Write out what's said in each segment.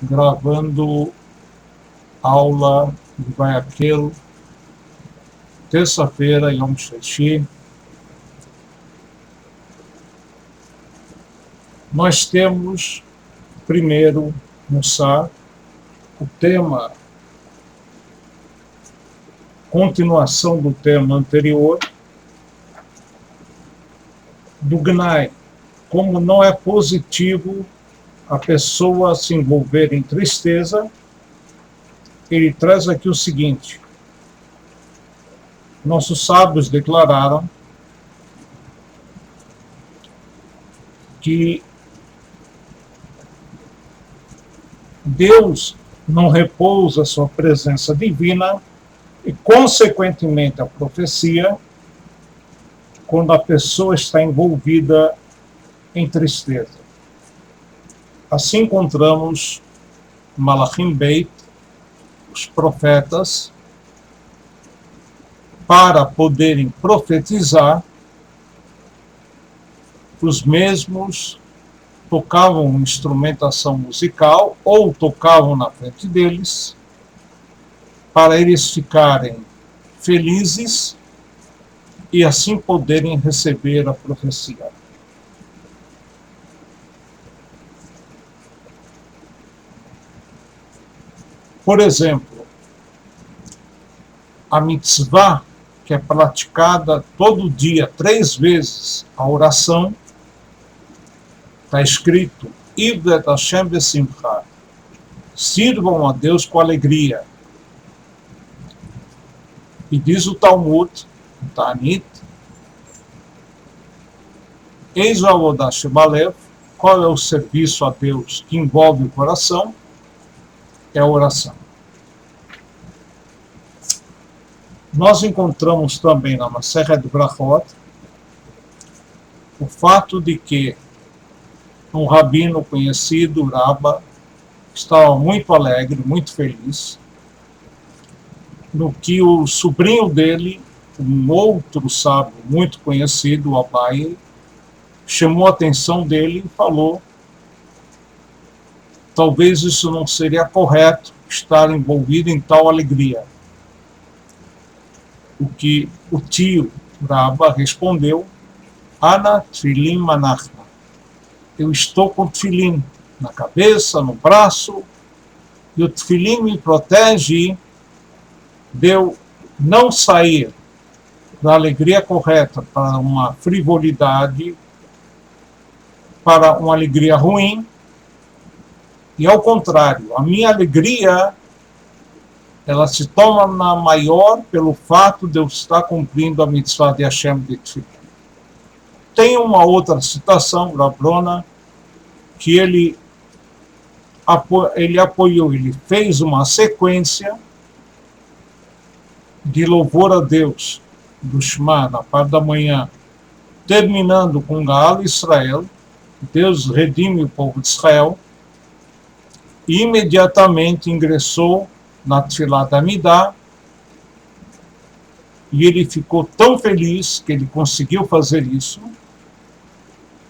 gravando aula de Guayaquil, terça-feira, Yom Shishi. Nós temos, primeiro, Mussar, o tema, continuação do tema anterior, do Gnai, como não é positivo a pessoa se envolver em tristeza. Ele traz aqui o seguinte: nossos sábios declararam que Deus não repousa sua presença divina e, consequentemente, a profecia, quando a pessoa está envolvida em tristeza. Assim encontramos Malachim Beit, os profetas, para poderem profetizar, os mesmos tocavam instrumentação musical ou tocavam na frente deles, para eles ficarem felizes e assim poderem receber a profecia. Por exemplo, a mitzvah, que é praticada todo dia, 3 vezes, a oração, está escrito: Ivdet Hashem besimcha, sirvam a Deus com alegria. E diz o Talmud, o Ta'anit, Eis o avodah shebalev, qual é o serviço a Deus que envolve o coração? É a oração. Nós encontramos também na Masechet Brachot o fato de que um rabino conhecido, Rabba, estava muito alegre, muito feliz, no que o sobrinho dele, um outro sábio muito conhecido, o Abaye, chamou a atenção dele e falou: talvez isso não seria correto, estar envolvido em tal alegria. O que o tio Rabba respondeu: Ana Tfilim Manachna, eu estou com Tfilim na cabeça, no braço, e o Tfilim me protege de eu não sair da alegria correta para uma frivolidade, para uma alegria ruim, e ao contrário, a minha alegria ela se torna maior pelo fato de eu estar cumprindo a mitzvah de Hashem de Tfilim. Tem uma outra citação, Rabrona, que ele apoiou, ele fez uma sequência de louvor a Deus, do Shema, na parte da manhã, terminando com Gaal Israel, Deus redime o povo de Israel, e imediatamente ingressou na Tfilah da Amidah, e ele ficou tão feliz que ele conseguiu fazer isso,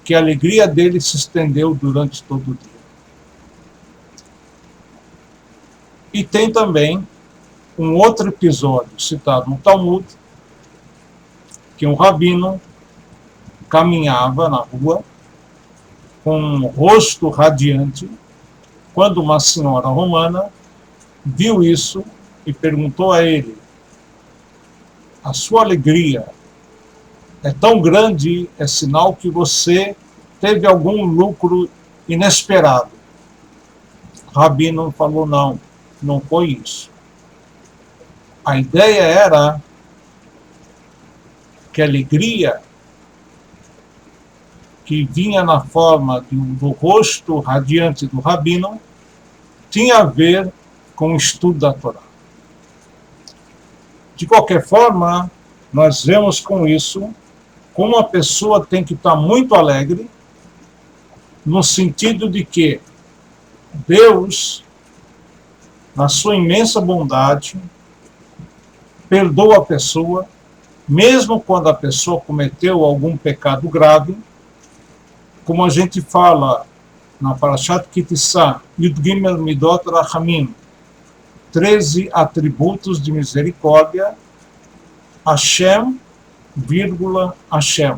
que a alegria dele se estendeu durante todo o dia. E tem também um outro episódio citado no Talmud, que um rabino caminhava na rua com um rosto radiante, quando uma senhora romana viu isso e perguntou a ele: a sua alegria é tão grande, é sinal que você teve algum lucro inesperado. O rabino falou: não, não foi isso. A ideia era que a alegria que vinha na forma do rosto radiante do rabino tinha a ver com o estudo da Torá. De qualquer forma, nós vemos com isso como a pessoa tem que estar muito alegre, no sentido de que Deus, na sua imensa bondade, perdoa a pessoa, mesmo quando a pessoa cometeu algum pecado grave. Como a gente fala na Parashat Kitissá, Yud Gimel Midot Rachamim, 13 atributos de misericórdia, Hashem, vírgula, Hashem.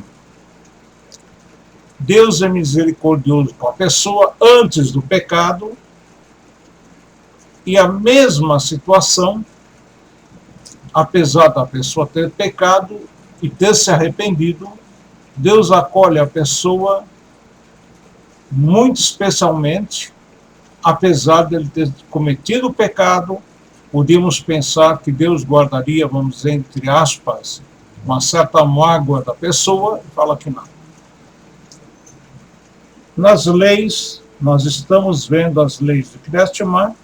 Deus é misericordioso com a pessoa antes do pecado, e a mesma situação, apesar da pessoa ter pecado e ter se arrependido, Deus acolhe a pessoa muito especialmente, apesar de ele ter cometido o pecado. Podíamos pensar que Deus guardaria, vamos dizer, entre aspas, uma certa mágoa da pessoa, e fala que não. Nas leis, nós estamos vendo as leis de Kriyat Shema,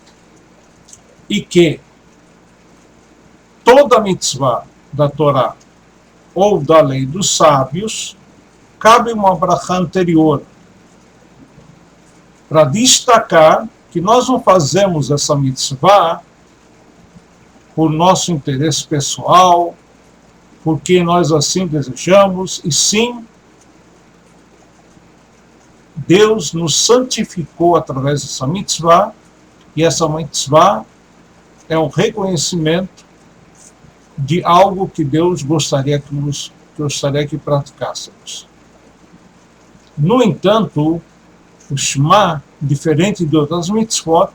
e que toda mitzvah da Torá ou da lei dos sábios cabe uma brachá anterior, para destacar que nós não fazemos essa mitzvah por nosso interesse pessoal, porque nós assim desejamos, e sim, Deus nos santificou através dessa mitzvah, e essa mitzvah é um reconhecimento de algo que Deus gostaria que praticássemos. No entanto, o Shema, diferente de outras mitzvot,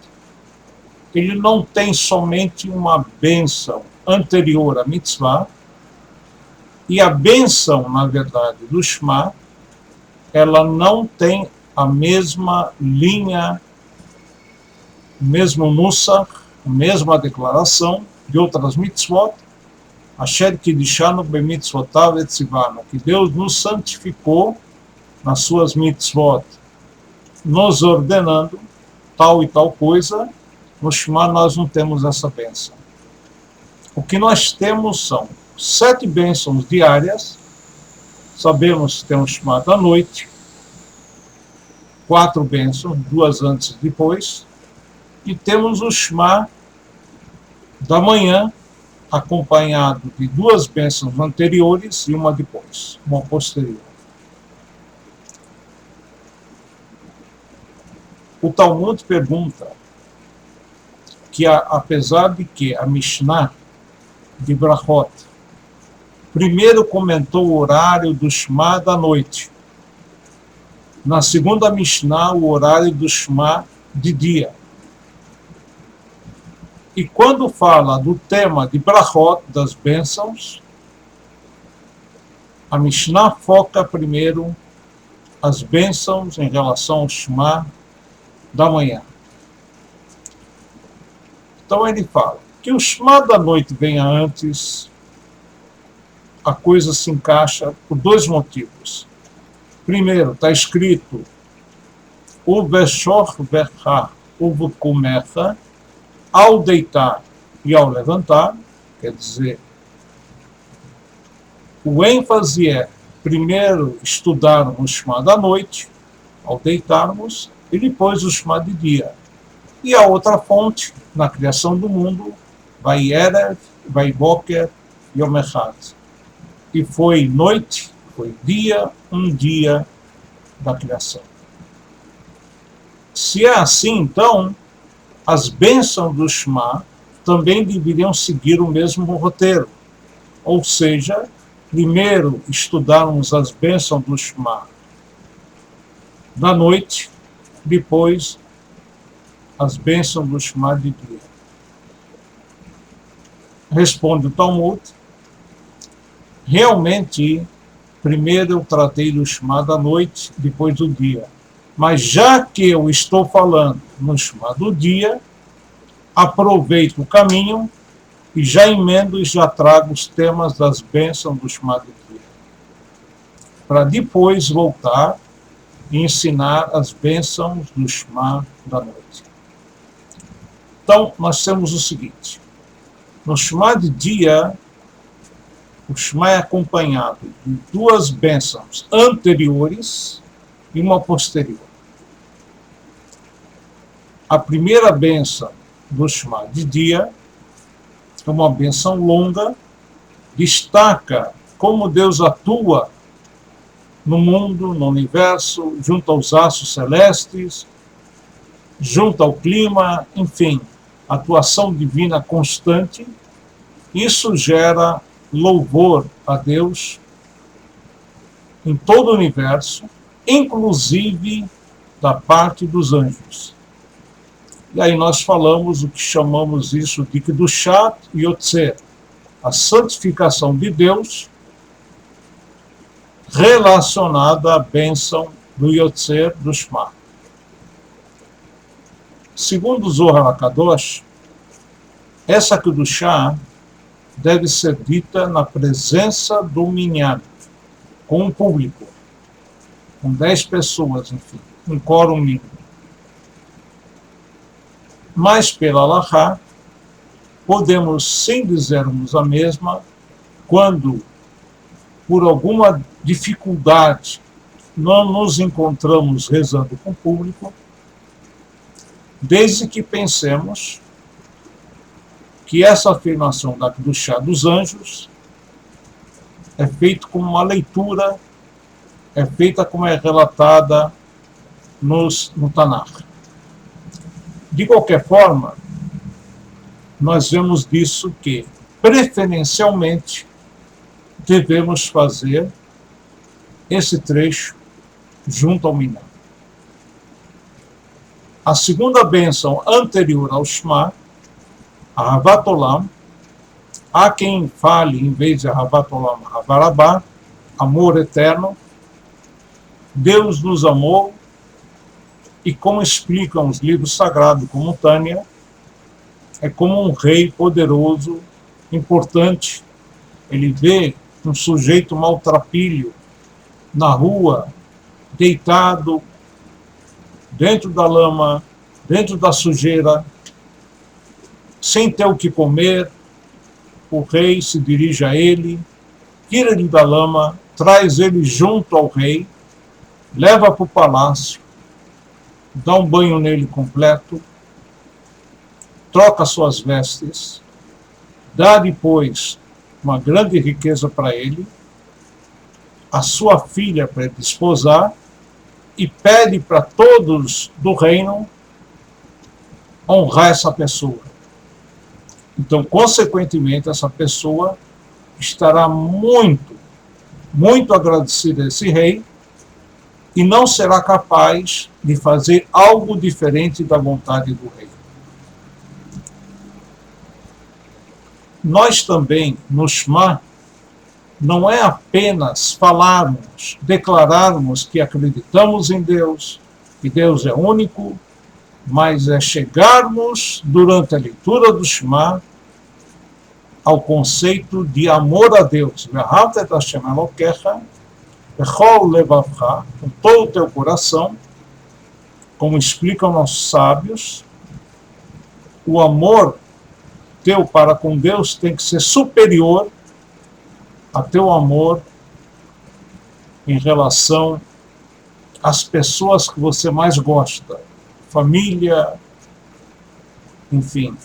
ele não tem somente uma bênção anterior à mitzvah, e a bênção, na verdade, do Shema, ela não tem a mesma linha, o mesmo nusach, a mesma declaração de outras mitzvot, Asher Kidishanu b'mitzvotav etzivanu, que Deus nos santificou nas suas mitzvot, nos ordenando tal e tal coisa. No Shema nós não temos essa bênção. O que nós temos são 7 bênçãos diárias. Sabemos que tem o Shema da noite, 4 bênçãos, 2 antes e depois, e temos o Shema da manhã, acompanhado de 2 bênçãos anteriores e uma depois, uma posterior. O Talmud pergunta que, apesar de que a Mishnah de Brachot primeiro comentou o horário do Shema da noite, na segunda Mishnah o horário do Shema de dia. E quando fala do tema de Brachot, das bênçãos, a Mishnah foca primeiro as bênçãos em relação ao Shema da manhã. Então ele fala que o Shema da noite venha antes, a coisa se encaixa por 2 motivos. Primeiro, está escrito Uveshor vecha uvukumecha, ao deitar e ao levantar, quer dizer, o ênfase é primeiro estudarmos o Shema da noite, ao deitarmos, e depois o Shema de dia. E a outra fonte, na criação do mundo, Vayerev, Vaiboker, Yom Echad. E foi noite, foi dia, um dia da criação. Se é assim, então, as bênçãos do Shema também deveriam seguir o mesmo roteiro. Ou seja, primeiro estudarmos as bênçãos do Shema da noite, depois as bênçãos do Shema de dia. Responde o Talmud, realmente, primeiro eu tratei do Shema da noite, depois do dia. Mas já que eu estou falando no Shema do dia, aproveito o caminho e já emendo e já trago os temas das bênçãos do Shema do dia, para depois voltar e ensinar as bênçãos do Shema da noite. Então, nós temos o seguinte, no Shema de dia, o Shema é acompanhado de 2 bênçãos anteriores e uma posterior. A primeira bênção do Shema de dia é uma bênção longa, destaca como Deus atua no mundo, no universo, junto aos astros celestes, junto ao clima, enfim, atuação divina constante. Isso gera louvor a Deus em todo o universo, inclusive da parte dos anjos. E aí nós falamos o que chamamos isso de Kedushat Yotzer, a santificação de Deus relacionada à bênção do Yotzer, do Shema. Segundo o Zohar HaKadosh, essa Kedushá deve ser dita na presença do minyan, com o público, com 10 pessoas, enfim, um quórum mínimo. Mas pela Halachá, podemos sim dizermos a mesma quando, por alguma dificuldade, não nos encontramos rezando com o público, desde que pensemos que essa afirmação da Kedushá dos anjos é feita como uma leitura, é feita como é relatada no Tanakh. De qualquer forma, nós vemos disso que, preferencialmente, devemos fazer esse trecho junto ao minyan. A segunda bênção anterior ao Shema, a Ahavat Olam, há quem fale, em vez de Ahavat Olam, Ahavá Rabá, amor eterno. Deus nos amou, e como explicam os livros sagrados, como Tânia, é como um rei poderoso, importante. Ele vê um sujeito maltrapilho na rua, deitado, dentro da lama, dentro da sujeira, sem ter o que comer. O rei se dirige a ele, tira ele da lama, traz ele junto ao rei, leva para o palácio, dá um banho nele completo, troca suas vestes, dá depois uma grande riqueza para ele, a sua filha para ele desposar, e pede para todos do reino honrar essa pessoa. Então, consequentemente, essa pessoa estará muito, muito agradecida a esse rei e não será capaz de fazer algo diferente da vontade do rei. Nós também, no Shema, não é apenas falarmos, declararmos que acreditamos em Deus, que Deus é único, mas é chegarmos, durante a leitura do Shema, ao conceito de amor a Deus. Com todo o teu coração, como explicam nossos sábios, o amor teu para com Deus tem que ser superior a teu amor em relação às pessoas que você mais gosta, família, enfim,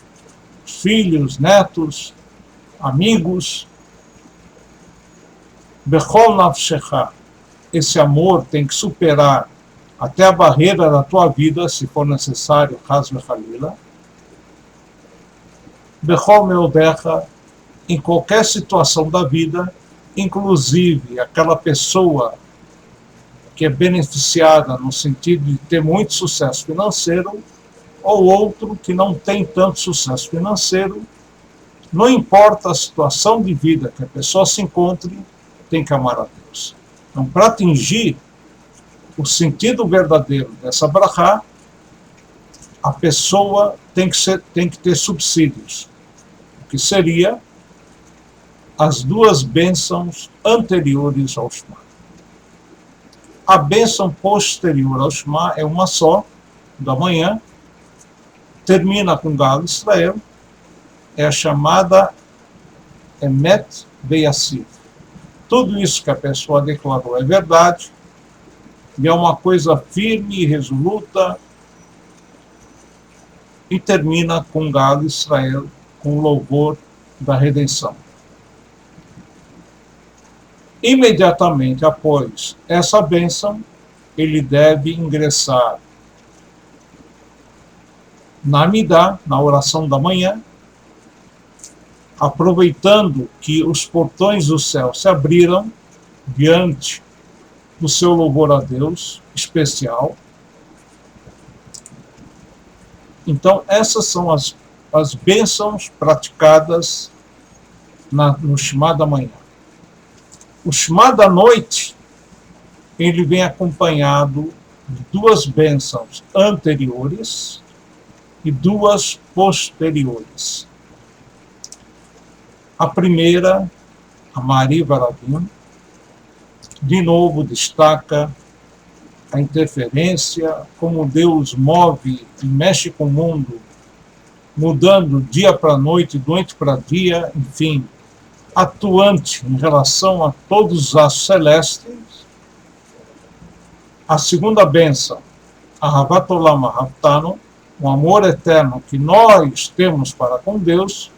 filhos, netos, amigos. Bechol nafshecha, esse amor tem que superar até a barreira da tua vida, se for necessário, Chas v'Chalila. Bechol meodecha, em qualquer situação da vida, inclusive aquela pessoa que é beneficiada no sentido de ter muito sucesso financeiro, ou outro que não tem tanto sucesso financeiro, não importa a situação de vida que a pessoa se encontre, tem que amar a Deus. Então, para atingir o sentido verdadeiro dessa brachá, a pessoa tem que ter subsídios, o que seria as duas bênçãos anteriores ao Shema. A bênção posterior ao Shema é uma só, da manhã, termina com Gal Israel, é a chamada Emet Beyassiv. Tudo isso que a pessoa declarou é verdade, e é uma coisa firme e resoluta, e termina com Gal Israel, com o louvor da redenção. Imediatamente após essa bênção, ele deve ingressar na Amidá, na oração da manhã, aproveitando que os portões do céu se abriram diante do seu louvor a Deus especial. Então, essas são as bênçãos praticadas no Shema da manhã. O Shema da noite, ele vem acompanhado de duas bênçãos anteriores e duas posteriores. A primeira, a Mariva Rabim, de novo destaca a interferência, como Deus move e mexe com o mundo, mudando dia para noite, noite para dia, enfim, atuante em relação a todos os astros celestes. A segunda bênção, a Ahavat Olam Ahavtanu, o amor eterno que nós temos para com Deus.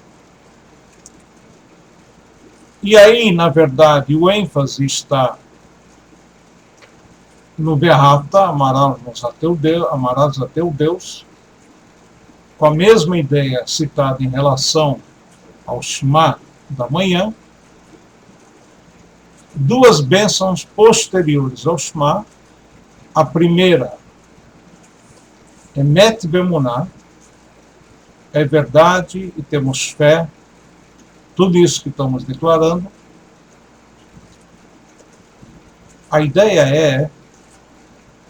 E aí, na verdade, o ênfase está no Be'ahavta, amarás a teu Deus, com a mesma ideia citada em relação ao Shema da manhã. Duas bênçãos posteriores ao Shema. A primeira, Emet Bemuná, é verdade e temos fé, tudo isso que estamos declarando. A ideia é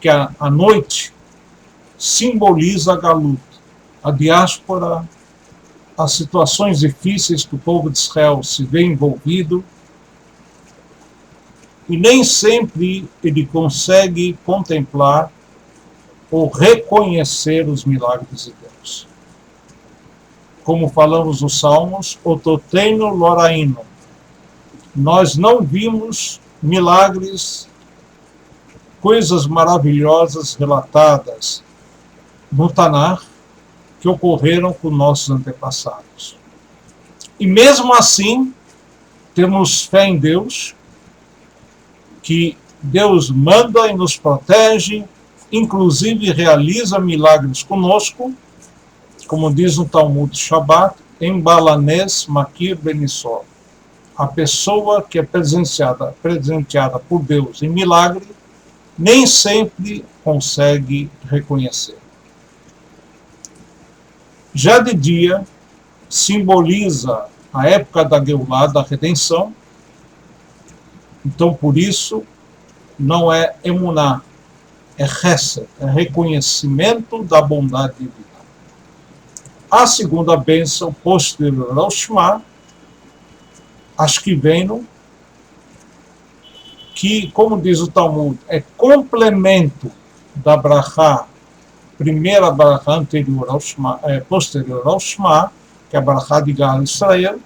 que a noite simboliza a Galut, a diáspora, as situações difíceis que o povo de Israel se vê envolvido, e nem sempre ele consegue contemplar ou reconhecer os milagres de Deus. Como falamos nos Salmos, Ototeno Loraino, nós não vimos milagres, coisas maravilhosas relatadas no Tanar, que ocorreram com nossos antepassados. E mesmo assim, temos fé em Deus, que Deus manda e nos protege, inclusive realiza milagres conosco, como diz no Talmud Shabbat, em Balanés Makir Benissol. A pessoa que é presenteada por Deus em milagre, nem sempre consegue reconhecer. Já de dia, simboliza a época da Geulah, da redenção. Então, por isso, não é emuná, é chesed, é reconhecimento da bondade divina. A segunda bênção, posterior ao Shema, Ashkivenu, que, como diz o Talmud, é complemento da brachá, primeira brachá anterior ao Shema, posterior ao Shema, que é a brachá de Gal Israel,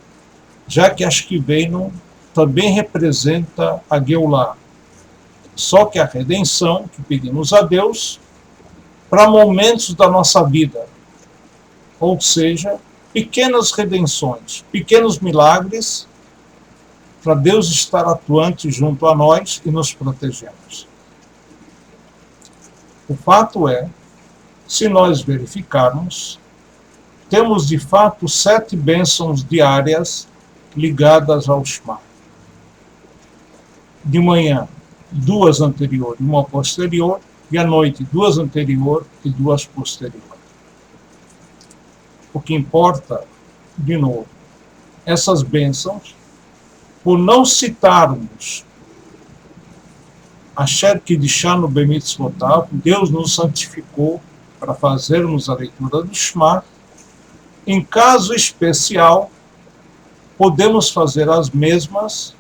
já que Ashkivenu também representa a Geulah. Só que a redenção que pedimos a Deus para momentos da nossa vida, ou seja, pequenas redenções, pequenos milagres, para Deus estar atuante junto a nós e nos protegemos. O fato é, se nós verificarmos, temos de fato 7 bênçãos diárias ligadas ao Shema. De manhã, 2 anterior e 1 posterior, e à noite, 2 anterior e 2 posterior. O que importa, de novo, essas bênçãos, por não citarmos Asher Kidishanu Bemitzvotav, Deus nos santificou para fazermos a leitura do Shema, em caso especial, podemos fazer as mesmas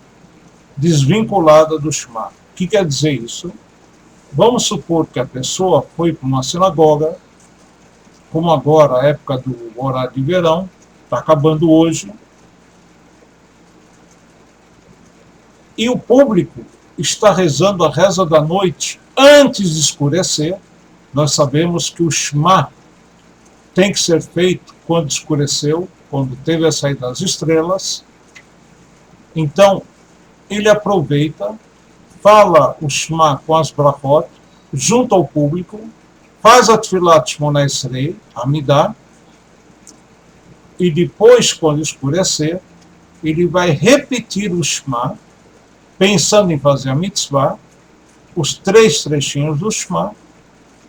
desvinculada do Shema. O que quer dizer isso? Vamos supor que a pessoa foi para uma sinagoga, como agora, a época do horário de verão, está acabando hoje, e o público está rezando a reza da noite antes de escurecer. Nós sabemos que o Shema tem que ser feito quando escureceu, quando teve a saída das estrelas. Então, ele aproveita, fala o Shema com as brachot, junto ao público, faz a Tfilat Shmona Esrei, Amidá, e depois, quando escurecer, ele vai repetir o Shema, pensando em fazer a mitzvah, os 3 trechinhos do Shema,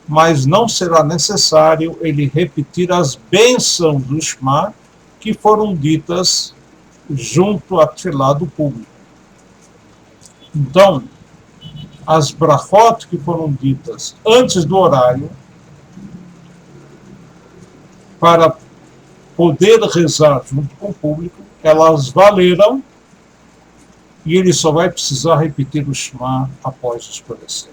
mas não será necessário ele repetir as bênçãos do Shema que foram ditas junto à tefilá do público. Então, as brachot que foram ditas antes do horário, para poder rezar junto com o público, elas valeram e ele só vai precisar repetir o Shema após escurecer.